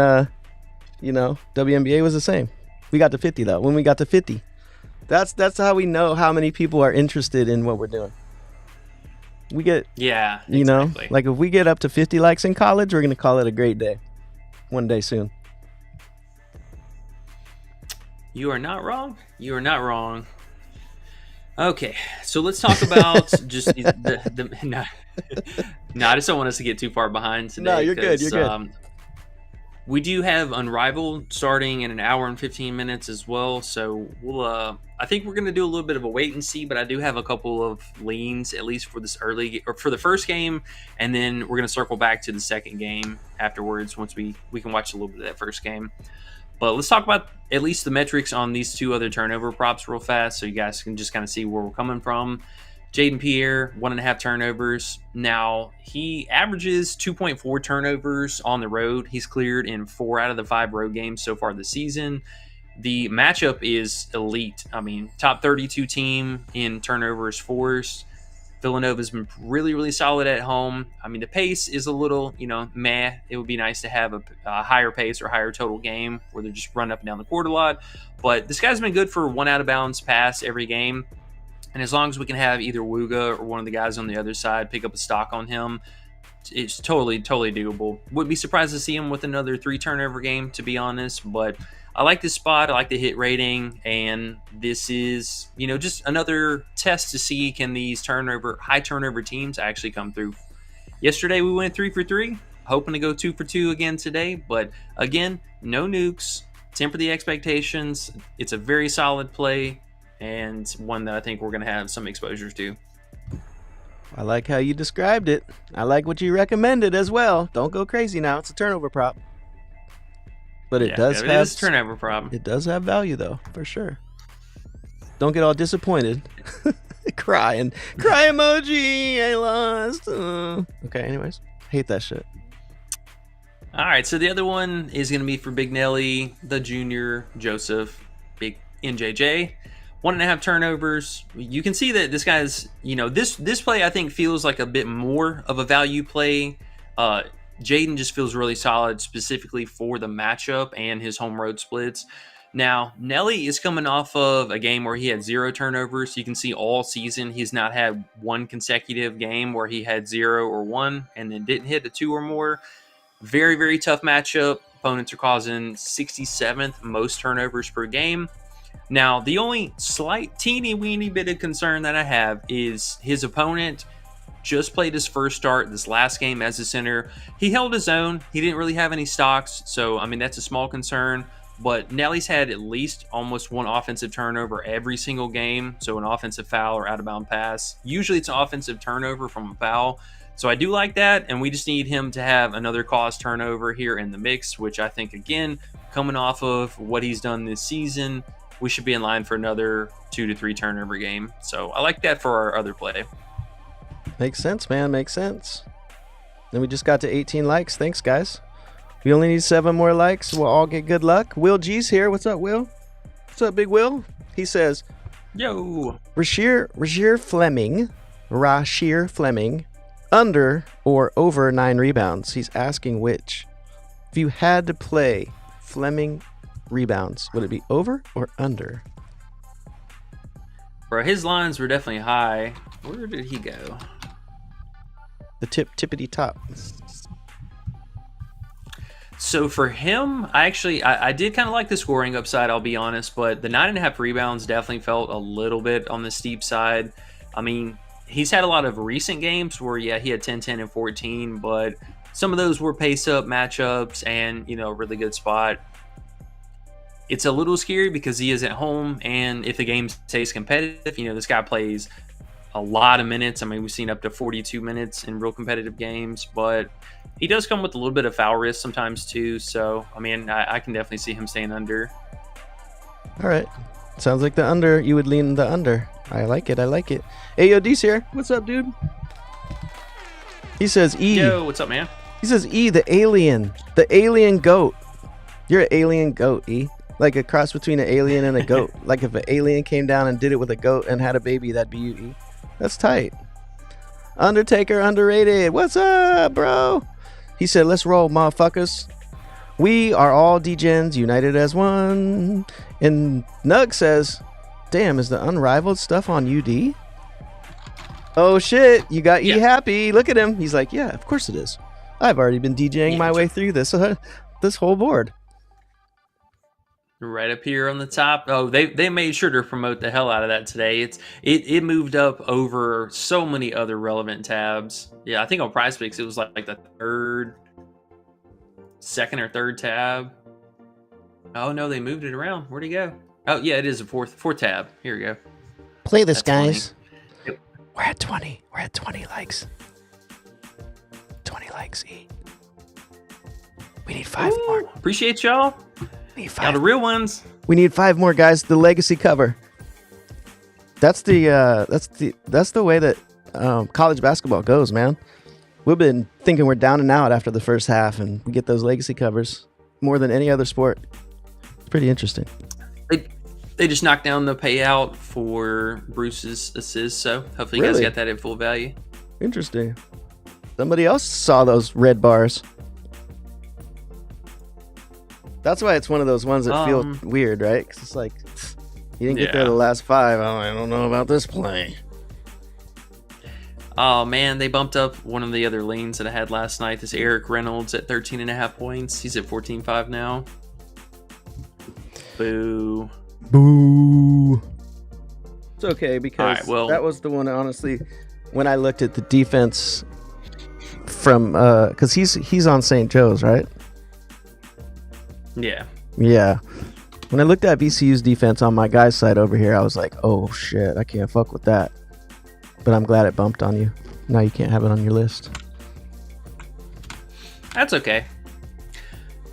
WNBA was the same. We got to 50 though. When we got to 50, that's how we know how many people are interested in what we're doing. We get exactly. Like if we get up to 50 likes in college, we're gonna call it a great day. One day soon. You are not wrong. You are not wrong. Okay, so let's talk about just no, I just don't want us to get too far behind today. No, you're good. You're good. We do have Unrivaled starting in an hour and 15 minutes as well. So we'll, I think we're going to do a little bit of a wait and see, but I do have a couple of leans, at least for this early, or for the first game. And then we're going to circle back to the second game afterwards once we can watch a little bit of that first game. But let's talk about at least the metrics on these two other turnover props real fast so you guys can just kind of see where we're coming from. Jaden Pierre, 1.5 turnovers. Now, he averages 2.4 turnovers on the road. He's cleared in 4 out of the 5 road games so far this season. The matchup is elite. I mean, top 32 team in turnovers forced. Villanova's been really, really solid at home. I mean, the pace is a little, meh. It would be nice to have a higher pace or higher total game where they just run up and down the court a lot. But this guy's been good for 1 out of bounds pass every game. And as long as we can have either Wooga or one of the guys on the other side pick up a stock on him, it's totally doable. Would be surprised to see him with another 3 turnover game, to be honest. But I like this spot. I like the hit rating. And this is, just another test to see can these high turnover teams actually come through. Yesterday we went 3 for 3. Hoping to go 2 for 2 again today. But again, no nukes. Temper the expectations. It's a very solid play. And one that I think we're going to have some exposures to. I like how you described it. I like what you recommended as well. Don't go crazy now. It's a turnover prop. But it does have... It is a turnover prop. It does have value, though, for sure. Don't get all disappointed. Cry emoji. I lost. Okay, anyways. Hate that shit. All right, so the other one is going to be for Big Nelly, the junior, Joseph, Big NJJ. 1.5 turnovers. You can see that this guy's, this play I think feels like a bit more of a value play. Jaden just feels really solid specifically for the matchup and his home road splits. Now, Nelly is coming off of a game where he had 0 turnovers. You can see all season he's not had one consecutive game where he had 0 or 1 and then didn't hit a 2 or more. Very, very tough matchup. Opponents are causing 67th most turnovers per game. Now, the only slight teeny weeny bit of concern that I have is his opponent just played his first start this last game as a center. He held his own. He didn't really have any stocks. So, I mean, that's a small concern. But Nelly's had at least almost 1 offensive turnover every single game. So an offensive foul or out of bound pass. Usually it's an offensive turnover from a foul. So I do like that. And we just need him to have another cause turnover here in the mix, which I think, again, coming off of what he's done this season, we should be in line for another 2 to 3 turnover game. So I like that for our other play. Makes sense, man. Makes sense. Then we just got to 18 likes. Thanks, guys. We only need 7 more likes. We'll all get good luck. Will G's here. What's up, Will? What's up, Big Will? He says, Yo. Rasheer Fleming, under or over 9 rebounds. He's asking which. If you had to play Fleming rebounds, would it be over or under? Bro, his lines were definitely high. Where did he go? The tippity top. So for him, I did kind of like the scoring upside, I'll be honest, but the 9.5 rebounds definitely felt a little bit on the steep side. I mean, he's had a lot of recent games where, yeah, he had 10, 10, and 14, but some of those were pace-up matchups and, a really good spot. It's a little scary because he is at home, and if the game stays competitive, this guy plays a lot of minutes. I mean, we've seen up to 42 minutes in real competitive games, but he does come with a little bit of foul risk sometimes too. So, I mean, I can definitely see him staying under. All right. Sounds like the under. You would lean the under. I like it. AOD's here. What's up, dude? He says E. Yo, what's up, man? He says E, the alien goat. You're an alien goat, E. Like a cross between an alien and a goat. Like if an alien came down and did it with a goat and had a baby, that'd be you, E. That's tight. Undertaker underrated. What's up, bro? He said, let's roll, motherfuckers. We are all D-Gens united as one. And Nug says, damn, is the unrivaled stuff on UD? Oh, shit. You got E happy. Look at him. He's like, yeah, of course it is. I've already been DJing my way through this whole board. Right up here on the top. Oh, they made sure to promote the hell out of that today. It moved up over so many other relevant tabs. Yeah, I think on PrizePicks it was like the second or third tab. Oh no, they moved it around. Where'd he go? Oh yeah, it is a fourth tab. Here we go. Play this, That's funny. guys. Yep. We're at 20. We're at 20 likes. 20 likes. We need 5 more. Appreciate y'all. We need Now 5. the real ones. We need 5 more, guys. The legacy cover. That's the way that college basketball goes, man. We've been thinking we're down and out after the first half, and we get those legacy covers more than any other sport. It's pretty interesting. They just knocked down the payout for Bruce's assist, so hopefully you guys Really? got that at full value. Interesting. Somebody else saw those red bars. That's why it's one of those ones that feel weird, right? Because it's like, you didn't get there the last 5. Oh, I don't know about this play. Oh man, they bumped up one of the other lanes that I had last night. This Eric Reynolds at 13.5 points. He's at 14.5 now. Boo. Boo. It's okay because All right, well- that was the one, honestly, when I looked at the defense from, because he's on St. Joe's, right? Yeah. Yeah. When I looked at VCU's defense on my guy's side over here, I was like, oh shit, I can't fuck with that. But I'm glad it bumped on you. Now you can't have it on your list. That's okay.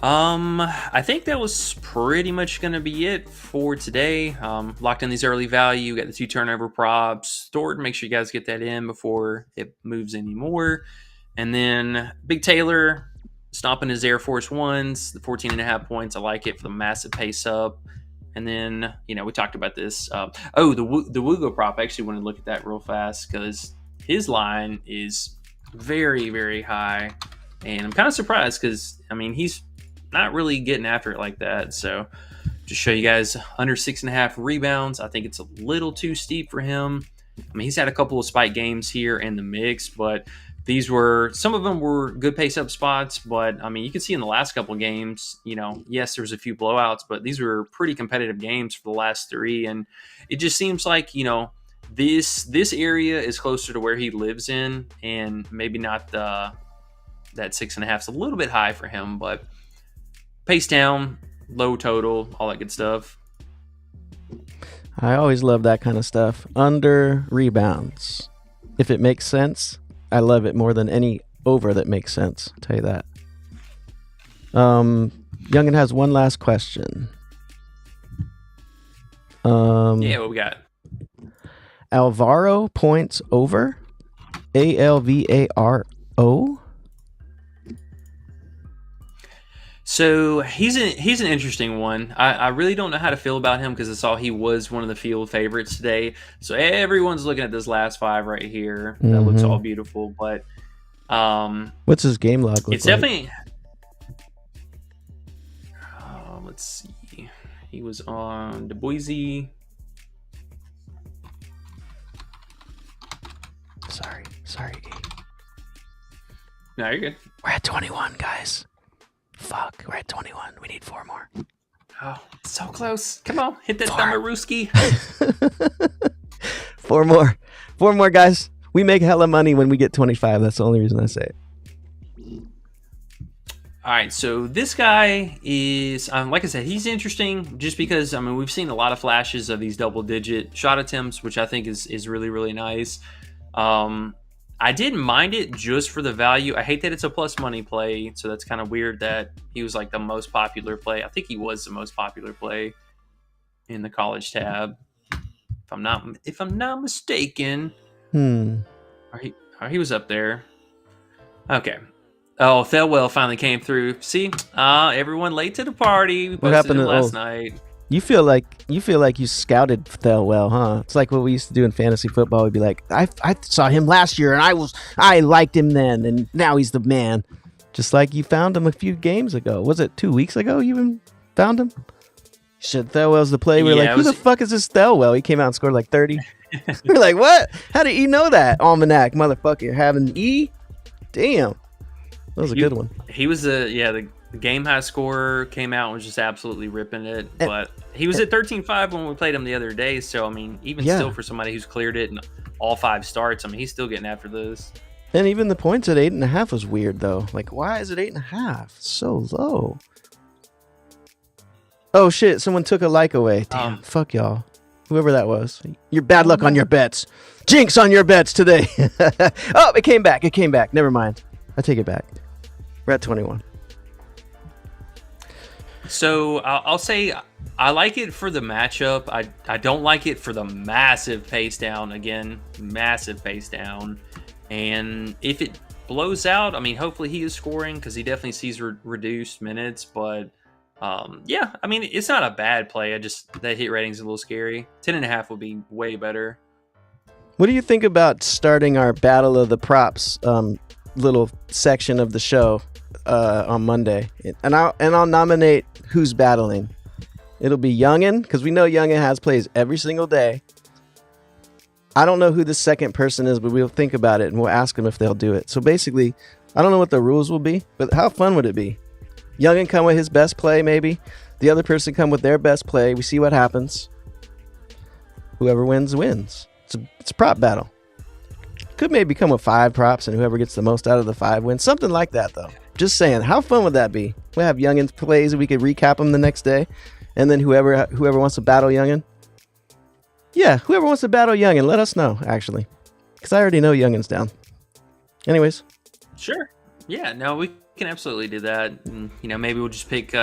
I think that was pretty much going to be it for today. Locked in these early value, got the 2 turnover props stored. Make sure you guys get that in before it moves anymore. And then Big Taylor stomping his Air Force Ones, the 14.5 points. I like it for the massive pace up. And then, we talked about this. The Wugo prop, I actually want to look at that real fast because his line is very, very high. And I'm kind of surprised because, he's not really getting after it like that. So just show you guys under 6.5 rebounds. I think it's a little too steep for him. He's had a couple of spike games here in the mix, but some of them were good pace up spots, but you can see in the last couple of games, yes, there was a few blowouts, but these were pretty competitive games for the last 3. And it just seems like, this area is closer to where he lives in, and maybe not that 6.5 is a little bit high for him, but pace down, low total, all that good stuff. I always love that kind of stuff. Under rebounds. If it makes sense, I love it more than any over that makes sense. I'll tell you that. Youngin has one last question. Yeah, what we got? Alvaro points over. ALVARO. So he's an interesting one. I really don't know how to feel about him because I saw he was one of the field favorites today. So everyone's looking at this last 5 right here. That looks all beautiful, but what's his game log look it's like? definitely. Let's see. He was on Boise. Sorry. No, you're good. We're at 21, guys. Fuck, we're at 21. We need 4 more. Oh, so close. Come on, hit that Thumbarooski. 4 more. 4 more, guys. We make hella money when we get 25. That's the only reason I say it. All right, so this guy is, like I said, he's interesting just because, we've seen a lot of flashes of these double-digit shot attempts, which I think is really, really nice. I didn't mind it just for the value. I hate that it's a plus money play, so that's kind of weird that he was like the most popular play. I think he was the most popular play in the college tab, if I'm not mistaken. Or he was up there. Okay. Oh, Thelwell finally came through. See, everyone late to the party. We What posted happened it to- last night. You feel like you scouted Thelwell, huh? It's like what we used to do in fantasy football. We'd be like, I saw him last year and I liked him then, and now he's the man. Just like you found him a few games ago. Was it 2 weeks ago you even found him? Shit, Thelwell's the play. We're Yeah, like, it who was- the fuck is this Thelwell? He came out and scored like 30. We're like, what? How did you know that? Almanac, motherfucker. Having E? Damn. That was a good one. He was the game high scorer, came out and was just absolutely ripping it. But he was at 13.5 when we played him the other day. So, even Yeah. still for somebody who's cleared it in all 5 starts, he's still getting after this. And even the points at 8.5 was weird though. Like, why is it 8.5? So low. Oh shit! Someone took a like away. Damn, fuck y'all. Whoever that was. You're bad luck on your bets. Jinx on your bets today. Oh, it came back. It came back. Never mind. I take it back. We're at 21. So I'll say I like it for the matchup. I don't like it for the massive pace down. Again, massive pace down. And if it blows out, I mean, hopefully he is scoring because he definitely sees reduced minutes. But yeah, I mean, it's not a bad play. That hit rating is a little scary. 10.5 would be way better. What do you think about starting our Battle of the Props little section of the show on Monday? And I'll nominate who's battling. It'll be Youngin, because we know Youngin has plays every single day. I don't know who the second person is, but we'll think about it and we'll ask them if they'll do it. So basically, I don't know what the rules will be, but how fun would it be? Youngin come with his best play, maybe. The other person come with their best play. We see what happens. Whoever wins, wins. It's a prop battle. Could maybe come with 5 props, and whoever gets the most out of the 5 wins. Something like that, though. Just saying, how fun would that be? We have Youngin's plays, and we could recap them the next day. And then whoever wants to battle Youngin. Yeah, whoever wants to battle Youngin, let us know, actually. Because I already know Youngin's down. Anyways. Sure. Yeah, no, we can absolutely do that. And, maybe we'll just pick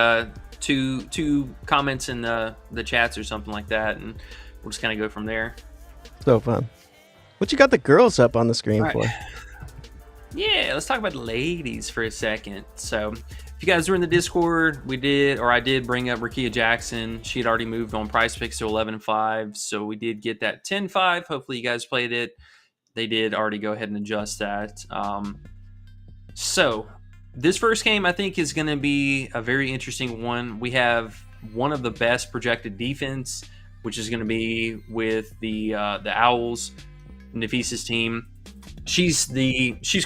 two comments in the chats or something like that, and we'll just kind of go from there. So fun. What you got the girls up on the screen for? Yeah, let's talk about the ladies for a second. So, if you guys were in the Discord, I did bring up Rakia Jackson. She had already moved on PrizePicks to 11-5, so we did get that 10-5. Hopefully, you guys played it. They did already go ahead and adjust that. So, this first game, I think, is going to be a very interesting one. We have one of the best projected defense, which is going to be with the Owls, Nafisa's team. She's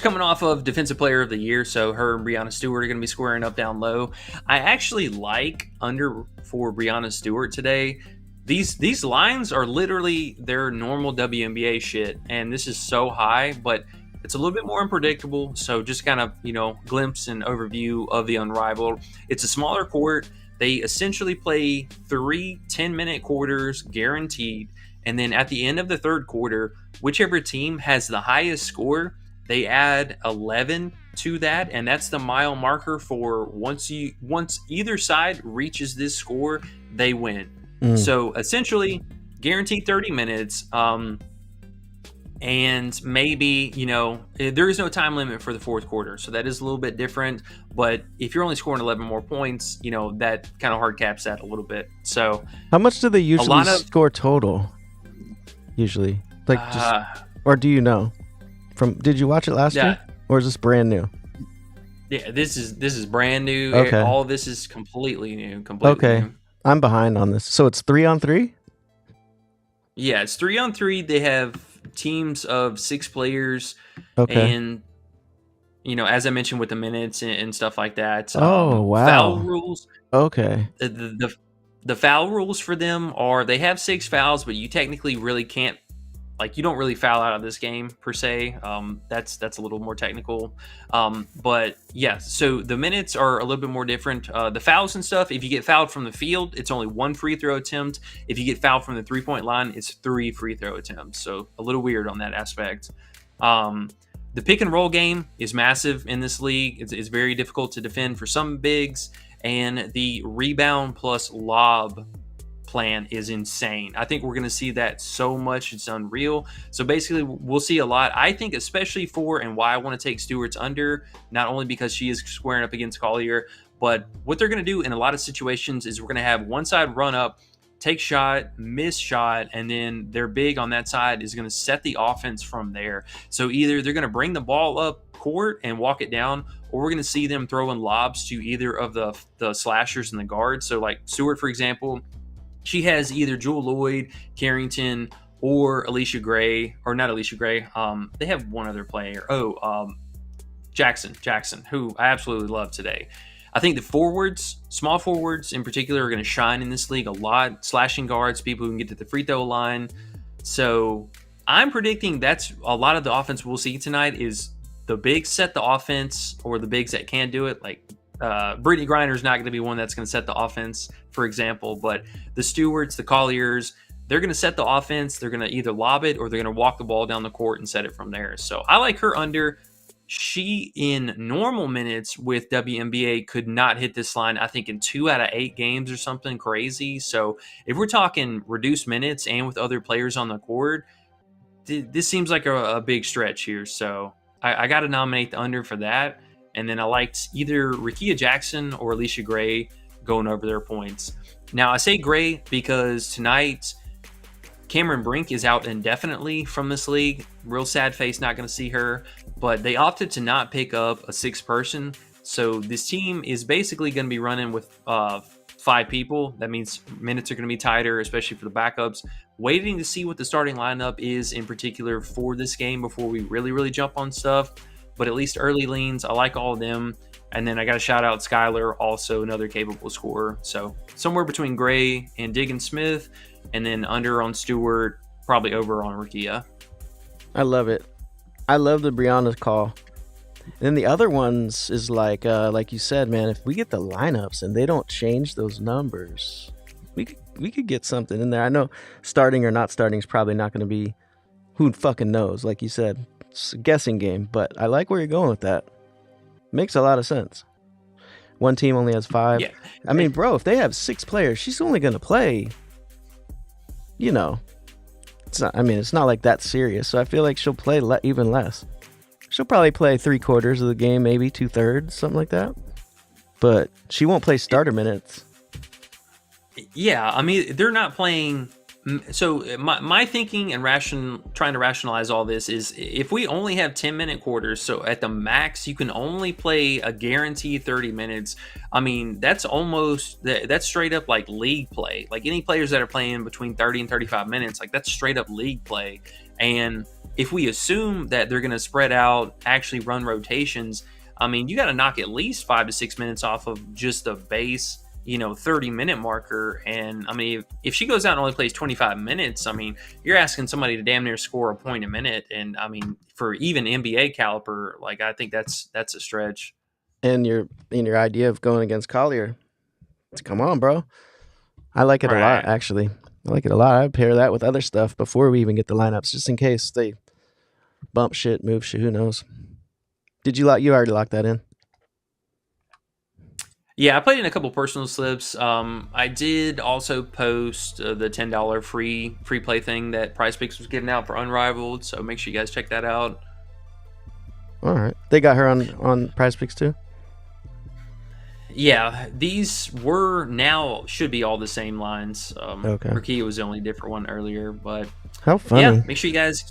coming off of Defensive Player of the Year, so her and Breanna Stewart are going to be squaring up down low. I actually like under for Breanna Stewart today. These lines are literally their normal WNBA shit, and this is so high, but it's a little bit more unpredictable. So just kind of glimpse and overview of the Unrivaled. It's a smaller court. They essentially play 3 10-minute quarters guaranteed. And then at the end of the third quarter, whichever team has the highest score, they add 11 to that. And that's the mile marker for once either side reaches this score, they win. So essentially, guaranteed 30 minutes. And maybe, there is no time limit for the fourth quarter. So that is a little bit different. But if you're only scoring 11 more points, that kind of hard caps that a little bit. So how much do they usually score total? Usually, or do you know? Did you watch it last year, or is this brand new? Yeah, this is brand new. Okay. All of this is completely new. New. I'm behind on this. So it's 3-on-3? Yeah, it's 3-on-3. They have teams of 6 players. Okay. And as I mentioned with the minutes and stuff like that. Oh, wow. Foul rules. Okay. The foul rules for them are they have 6 fouls, but you technically really can't, you don't really foul out of this game per se. That's a little more technical. But yeah, so the minutes are a little bit more different. The fouls and stuff, if you get fouled from the field, it's only 1 free throw attempt. If you get fouled from the 3-point line, it's 3 free throw attempts. So a little weird on that aspect. The pick and roll game is massive in this league. It's very difficult to defend for some bigs. And the rebound plus lob plan is insane. I think we're going to see that so much. It's unreal. So basically, we'll see a lot. I think especially for and why I want to take Stewart's under, not only because she is squaring up against Collier, but what they're going to do in a lot of situations is we're going to have one side run up, take shot, miss shot, and then their big on that side is going to set the offense from there. So either they're going to bring the ball up court and walk it down, or we're going to see them throwing lobs to either of the slashers and the guards. So like Stewart, for example, she has either Jewel Lloyd, Carrington, or Alicia Gray, or not Alicia Gray. They have one other player. Jackson, who I absolutely love today. I think the forwards, small forwards in particular, are going to shine in this league a lot. Slashing guards, people who can get to the free throw line. So I'm predicting that's a lot of the offense we'll see tonight is the bigs set the offense, or the bigs that can do it, like Brittany Griner's not going to be one that's going to set the offense, for example, but the Stewarts, the Colliers, they're going to set the offense. They're going to either lob it or they're going to walk the ball down the court and set it from there. So I like her under. She, in normal minutes with WNBA, could not hit this line, I think, in 2 out of 8 games or something crazy. So if we're talking reduced minutes and with other players on the court, this seems like a big stretch here. So I got to nominate the under for that. And then I liked either Rickea Jackson or Alicia Gray going over their points. Now, I say Gray because tonight Cameron Brink is out indefinitely from this league. Real sad face, not going to see her. But they opted to not pick up a 6th person. So this team is basically going to be running with 5 people. That means minutes are going to be tighter, especially for the backups. Waiting to see what the starting lineup is in particular for this game before we really jump on stuff. But at least early leans, I like all of them. And then I got to shout out Skylar, also another capable scorer. So somewhere between Gray and Diggin Smith, and then under on Stewart, probably over on Rickea. I love it. I love the Brianna call. And the other ones is like you said, man, if we get the lineups and they don't change those numbers, we could get something in there. I know starting or not starting is probably not going to be, who fucking knows, like you said. It's a guessing game, but I like where you're going with that. Makes a lot of sense. One team only has 5. Yeah. I mean, bro, if they have 6 players, she's only going to play, it's not like that serious. So I feel like she'll play even less. She'll probably play 3/4 of the game, maybe 2/3, something like that. But she won't play starter minutes. Yeah, I mean, they're not playing. So my thinking and trying to rationalize all this is, if we only have 10-minute quarters, so at the max you can only play a guaranteed 30 minutes. I mean, that's straight up like league play. Like any players that are playing between 30 and 35 minutes, like that's straight up league play. And if we assume that they're going to spread out, actually run rotations, I mean, you got to knock at least 5 to 6 minutes off of just the base 30-minute marker. And I mean, if she goes out and only plays 25 minutes, I mean, you're asking somebody to damn near score a point a minute. And I mean, for even NBA caliber, like, I think that's a stretch. And your idea of going against Collier, come on, bro. I like it a lot, actually. I like it a lot. I'd pair that with other stuff before we even get the lineups, just in case they bump shit, move shit, who knows. You already locked that in? Yeah, I played in a couple personal slips. I did also post the $10 free play thing that PrizePicks was giving out for Unrivaled, so make sure you guys check that out. All right. They got her on PrizePicks too? Yeah, these should be all the same lines. Okay. Rickea was the only different one earlier, but how funny. Yeah, make sure you guys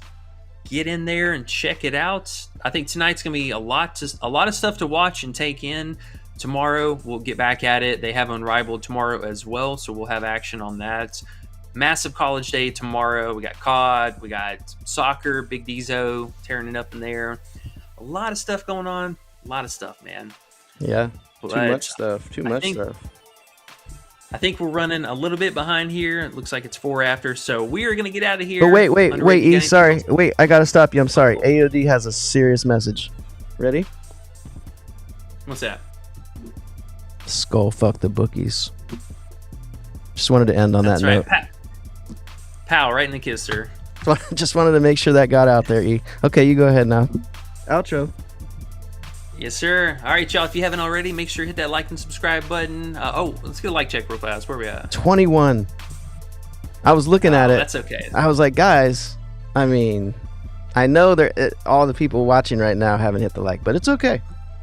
get in there and check it out. I think tonight's going to be a lot of stuff to watch and take in. Tomorrow, we'll get back at it. They have Unrivaled tomorrow as well, so we'll have action on that. Massive college day tomorrow. We got COD, we got soccer, Big Dizo tearing it up in there. A lot of stuff going on. A lot of stuff, man. Yeah, too much stuff. I think we're running a little bit behind here. It looks like it's 4 after, so we are going to get out of here. But wait, E, sorry. Wait, I got to stop you. I'm sorry. AOD has a serious message. Ready? What's that? Skull fuck the bookies. Just wanted to end on that note. Pow, right in the kisser. Just wanted to make sure that got out there, E. Okay, you go ahead now. Outro. Yes, sir. All right, y'all. If you haven't already, make sure to hit that like and subscribe button. Let's get a like check real fast. Where we at? 21. I was looking at it. That's okay. I was like, guys, I mean, I know all the people watching right now haven't hit the like, but it's okay.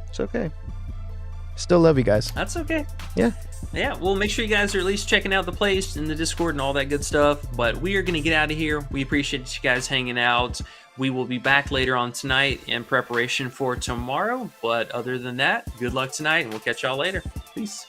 It's okay. Still love you guys. That's okay. Yeah. Yeah, well, make sure you guys are at least checking out the plays in the Discord and all that good stuff. But we are going to get out of here. We appreciate you guys hanging out. We will be back later on tonight in preparation for tomorrow. But other than that, good luck tonight, and we'll catch y'all later. Peace.